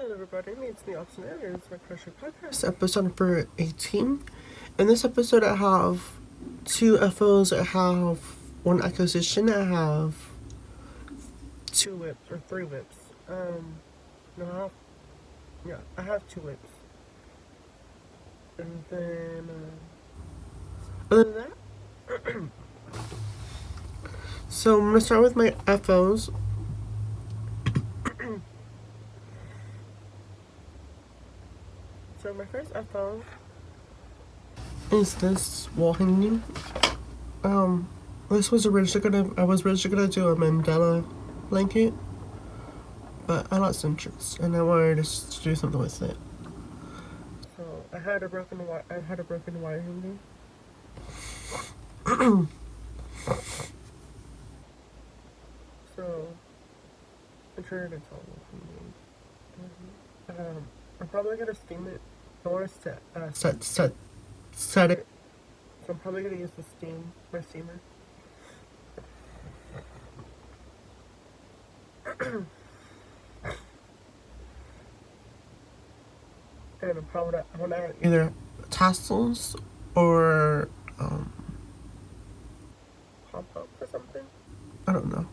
Hello everybody, it's me Austin. It's my crochet podcast, episode number 18. In this episode I have 2 FOs, I have 1 acquisition, I have 2 whips, or 3 whips. No, I have 2 whips. And then, other than that, so I'm gonna start with my FOs. So my first FO is this wall hanging. This was I was originally gonna do a mandala blanket, but I lost interest and I wanted to do something with it. So I had a broken wire hanging. So I turned it on. I'm probably gonna steam it. I want to set it. So I'm probably gonna use my steamer. And I want to add either tassels or pop-up or something. I don't know.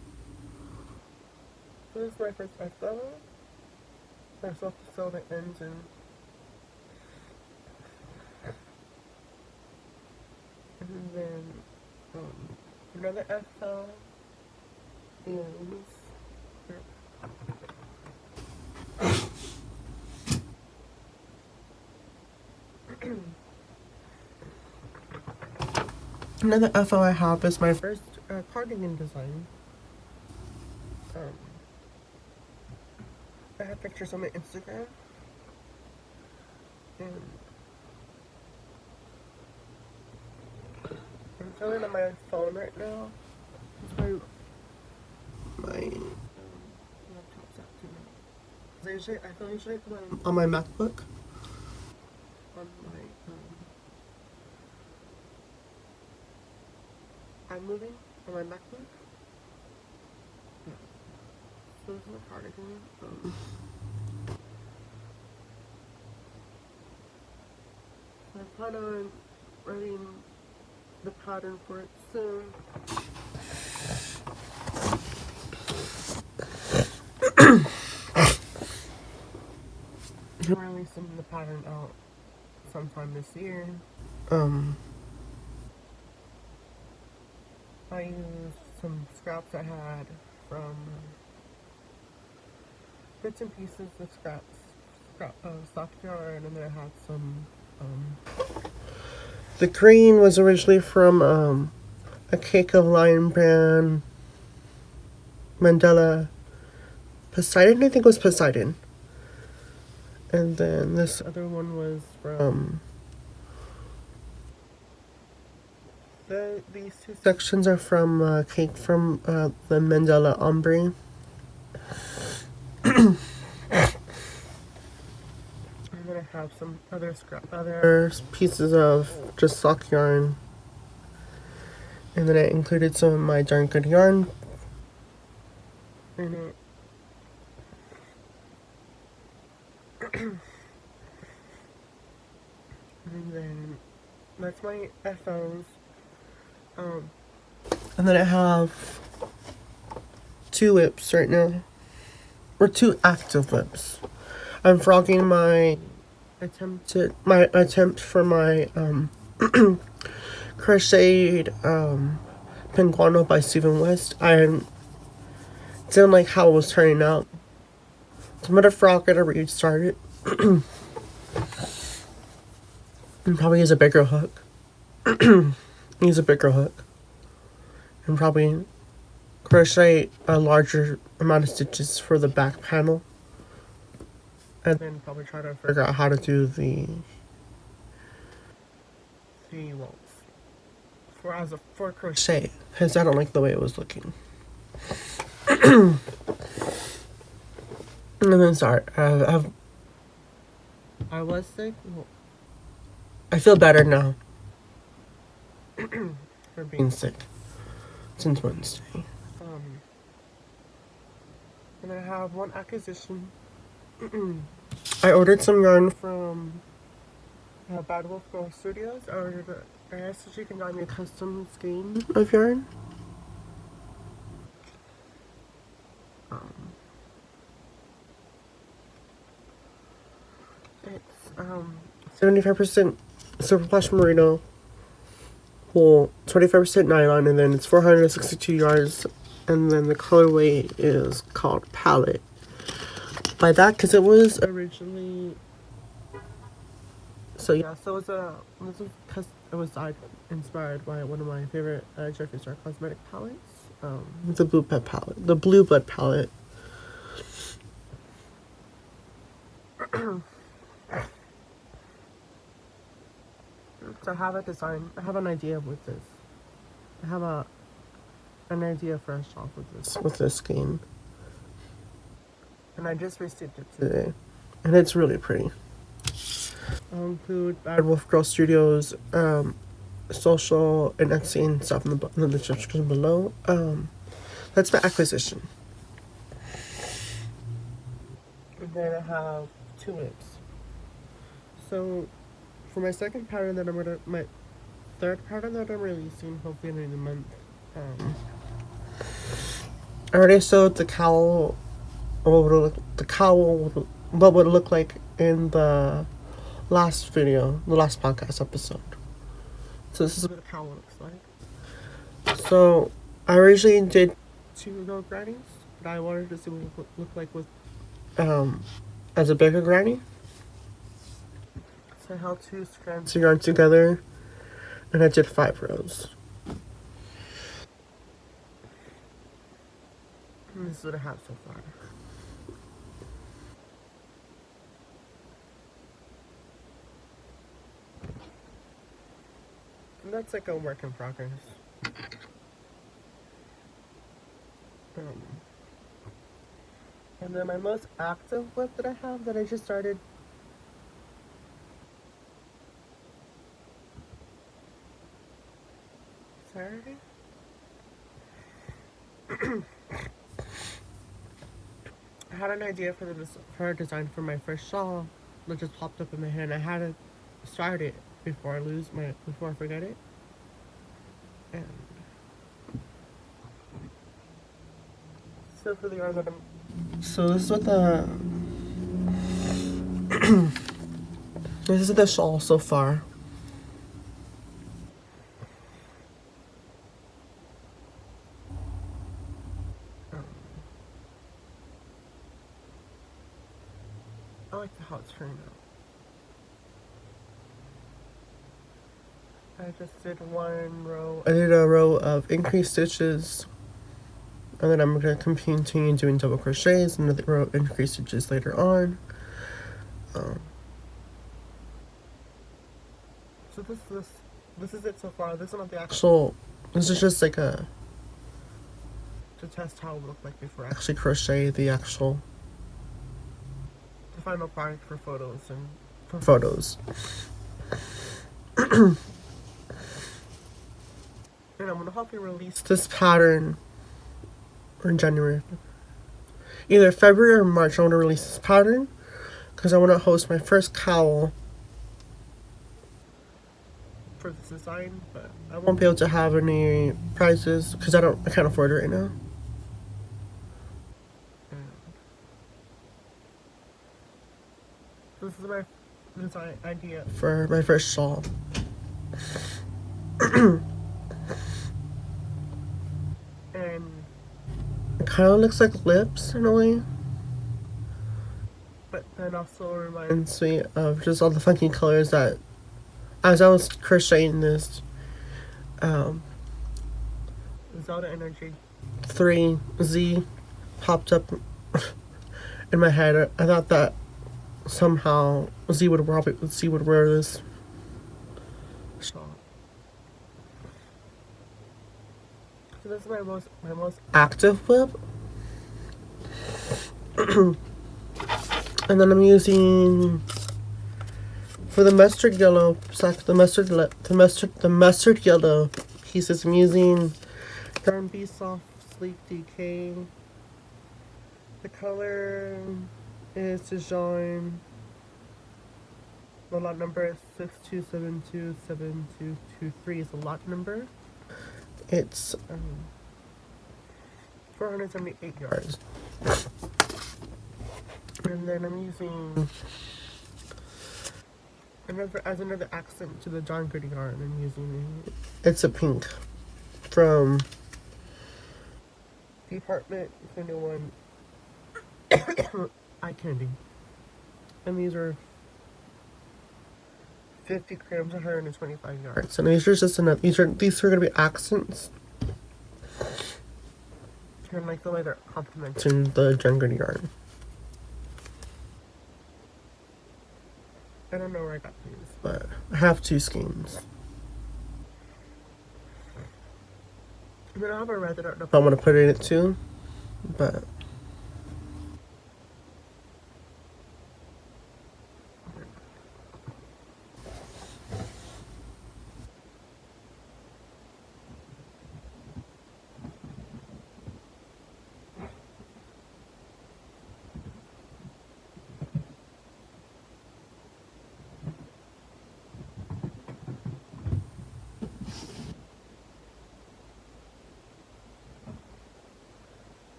So this is my first FO. I still have to sew the ends in. And then another FO is another FO I have is my first cardigan design. I have pictures on my Instagram, and I'm filming on my phone right now. My laptop's acting up. I usually put on my MacBook. On my iMovie on my MacBook. Yeah. So this is a cardigan. I plan on writing the pattern for it soon. I'm releasing the pattern out sometime this year. I used some scraps I had from bits and pieces of soft yarn, and then I had some. The green was originally from a Cake of Lion brand, mandala, Poseidon. I think it was Poseidon. And then this other one was from. These 2 sections are from Cake from the mandala ombre. I'm gonna have some other pieces of just sock yarn, and then I included some of my darn good yarn in it. And then that's my FOs. And then I have 2 whips right now, or 2 active whips. I'm frogging my attempt for my crocheted Penguano by Stephen West. I didn't like how it was turning out, so I'm gonna frog it or restart it. And probably use a bigger hook. And probably crochet a larger amount of stitches for the back panel. And then probably try to figure out how to do the walls for crochet, because I don't like the way it was looking. And then sorry, I was sick. I feel better now for being sick since Wednesday. And I have 1 acquisition I ordered some yarn from Bad Wolf Girl Studios. I asked if she can buy me a custom skein of yarn. Um, it's 75% superwash merino, well, 25% nylon, and then it's 462 yards, and then the colorway is called Palette. By that, because it was originally, so yeah, so it was inspired by one of my favorite Jeffree Star cosmetic palettes, the Blue Blood palette. So I have a design, I have an idea with this. I have an idea for a shop with this skein. And I just received it today. And it's really pretty. I'll include Bad Wolf Girl Studios, social and Etsy and stuff in the description below. That's my acquisition. And then I have tulips. So for my second pattern that my third pattern that I'm releasing, hopefully in a month, I already showed the cowl, what would it look like in the last video, the last podcast episode. So this is what a cowl looks like. So I originally did 2 little grannies, but I wanted to see what it would look like with as a bigger granny. So I held 2 strands of yarn together, and I did 5 rows. And this is what I have so far. And that's like a work in progress. And then my most active whip that I have that I just started Saturday. I had an idea for a design for my first shawl that just popped up in my head, and I had to start it before I forget it. And so for the yarn that so this is what this is the shawl so far. I like how it's turned out. I just did 1 row. I did a row of increased stitches, and then I'm going to continue doing double crochets, and another row of increased stitches later on. So this is it so far. This is not the actual. This is just like to test how it would look like before I actually crochet the final product for photos. And I'm gonna hopefully release this pattern in January. Either February or March, I want to release this pattern because I want to host my first cowl for this design, but I won't be able to have any prizes because I can't afford it right now. This is my design idea for my first shawl. And it kind of looks like lips in a way, but then also reminds me of just all the funky colors that, as I was crocheting this, Zelda Energy 3Z popped up in my head. I thought that somehow Z would wear this shawl. So this is my most active whip. And then I'm using for the mustard yellow, the mustard yellow pieces. I'm using Yarn Bee Soft Sleek DK. The color is to join. The lot number is 62727223 is the lot number. It's 478 yards. And then I'm using another accent to the John Gritty yarn. I'm using it's a pink from Department 21 Eye Candy. And these are 50 grams, 125 yards. And these are just enough. These are gonna be accents. And I like the way they're complementing the John Gritty yarn. I don't know where I got these, but I have 2 skeins. And then I have a red that I don't know if I want to put in it too, but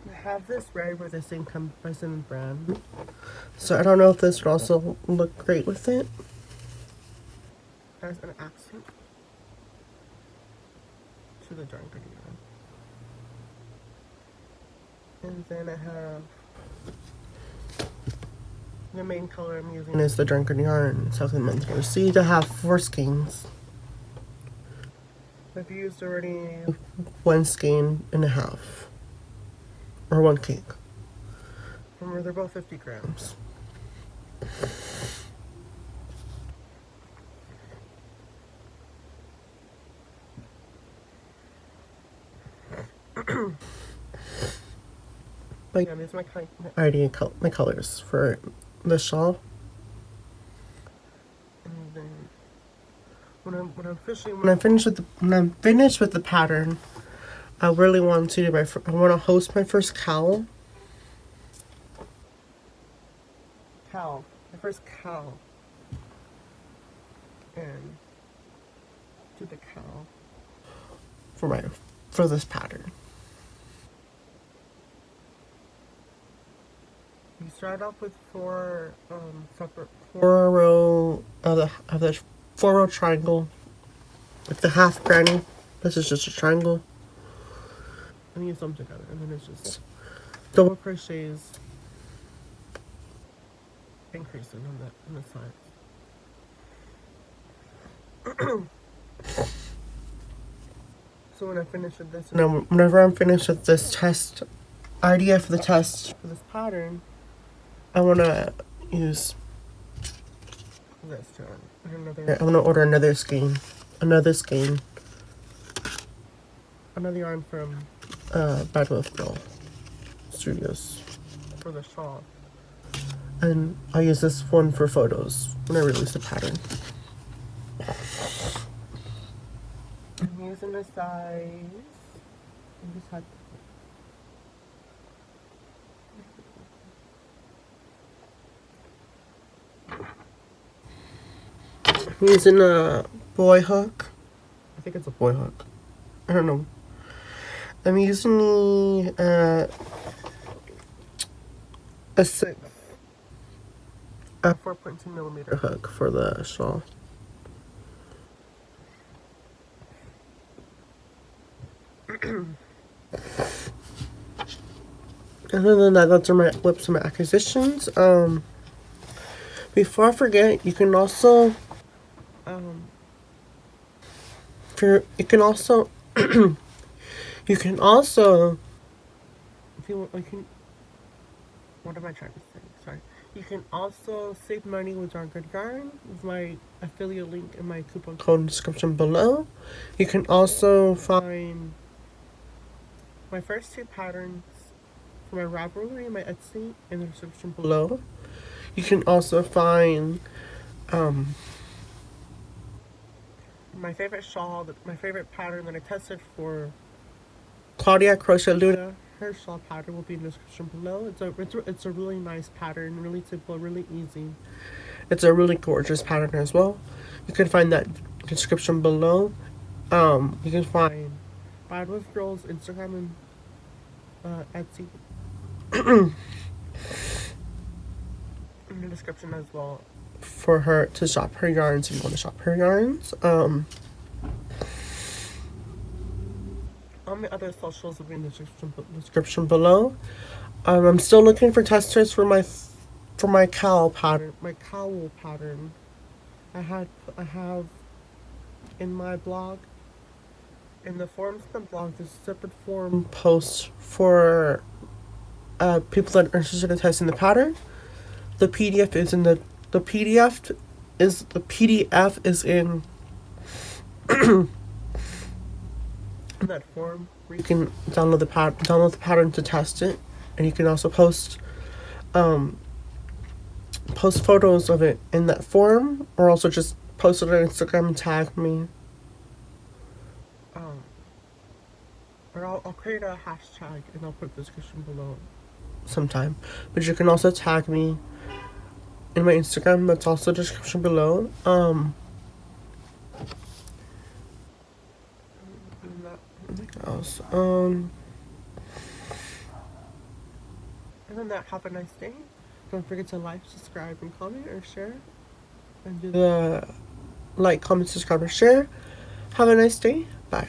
I have this red with the same comparison brand. So I don't know if this would also look great with it as an accent to the John Gritty yarn. And then I have the main color I'm using is the John Gritty yarn supplementary. See, to have 4 skeins. I've used already 1 skein and a half. Or 1 cake. Remember, they're both 50 grams. But yeah, these are my colors for the shawl. And then when I'm finished with the pattern, I really want to do I want to host my first cowl. My first cowl. And do the cowl for this pattern. You start off with 4 row of the 4-row triangle with the half granny. This is just a triangle. And you sew them together, and then it's just double crochets, increasing on the sides. So when I finish with this, whenever I'm finished with this test idea for the test for this pattern, I want to use this yarn. I'm gonna order another skein, another yarn from Bad Wolf Girl Studios for the shawl, and I'll use this one for photos when I release the pattern. I'm using the size. I'm using a boy hook. I think it's a boy hook. I don't know. I'm using a 4.2 millimeter hook for the shawl. Other than that, that's my whips and my acquisitions. Before I forget, you can also what am I trying to say? Sorry. You can also save money with John Gritty Yarn with my affiliate link in my coupon code description below. You can also find my first two patterns for my Ravelry and my Etsy in the description below. You can also find my favorite shawl, my favorite pattern that I tested for Claudia Crochet Luna. Her shawl pattern will be in the description below. It's a really nice pattern, really simple, really easy. It's a really gorgeous pattern as well. You can find that description below. You can find Bad with Girls Instagram and Etsy in the description as well for her to shop her yarns if you want to shop her yarns. All my other socials will be in the description below. I'm still looking for testers for my cowl pattern. My cowl pattern. I have in my blog. In the forums of the blog, there's a separate forum post for people that are interested in testing the pattern. The PDF is in the PDF is in that forum where you can download the pattern to test it, and you can also post photos of it in that forum, or also just post it on Instagram and tag me. Or I'll create a hashtag and I'll put the description below sometime. But you can also tag me in my Instagram. That's also description below. What else? Other than that, have a nice day. Don't forget to like, subscribe, and comment or share. And do the like, comment, subscribe, or share. Have a nice day. Bye.